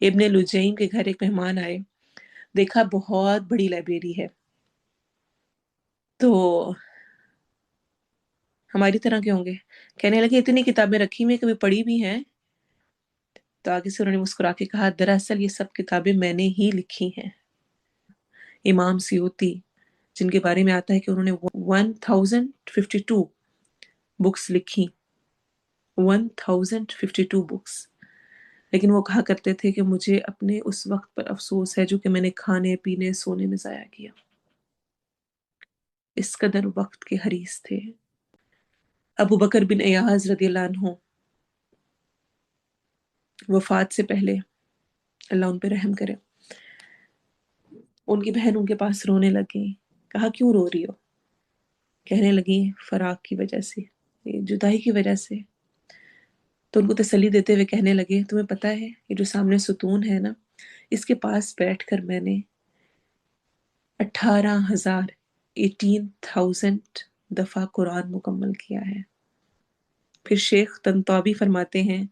ابن लुजैम के घर एक मेहमान आए, देखा बहुत बड़ी लाइब्रेरी है, तो हमारी तरह के होंगे, कहने लगे इतनी किताबें रखी हुई कभी पढ़ी भी हैं? तो आगे से उन्होंने मुस्कुरा के कहा, दरअसल ये सब किताबें मैंने ही लिखी हैं। इमाम सियूती, जिनके बारे में आता है कि उन्होंने 1052 बुक्स लिखी, 1052 बुक्स, लेकिन वो कहा करते थे कि मुझे अपने उस वक्त पर अफसोस है जो कि मैंने खाने पीने सोने में ज़ाया किया। इस कदर वक्त के हरीस थे। अबू बकर बिन अय्याज रदियल्लाहु अन्हु, वफात से पहले, अल्लाह उन पे रहम करे, उनकी बहन उनके पास रोने लगी। कहा क्यों रो रही हो? कहने लगी फराक की वजह से, ये जुदाई की वजह से। तो उनको तसल्ली देते हुए कहने लगे, तुम्हें पता है ये जो सामने सुतून है ना, इसके पास बैठकर मैंने 18,000 दफा कुरान मुकम्मल किया है। फिर शेख तंताबी फरमाते हैं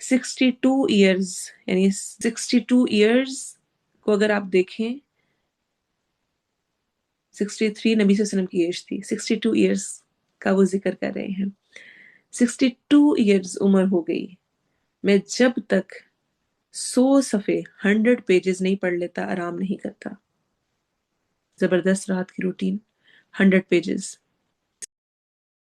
62 ईयर्स, यानी 62 ईयर्स को अगर आप देखें, 63 नबी वसल्लम की एज थी, 62 ईयर्स का वो जिक्र कर रहे हैं। 62 ईयर्स उम्र हो गई, मैं जब तक 100 सफ़े 100 पेजेस नहीं पढ़ लेता आराम नहीं करता। जबरदस्त रात की रूटीन, 100 पेजेस।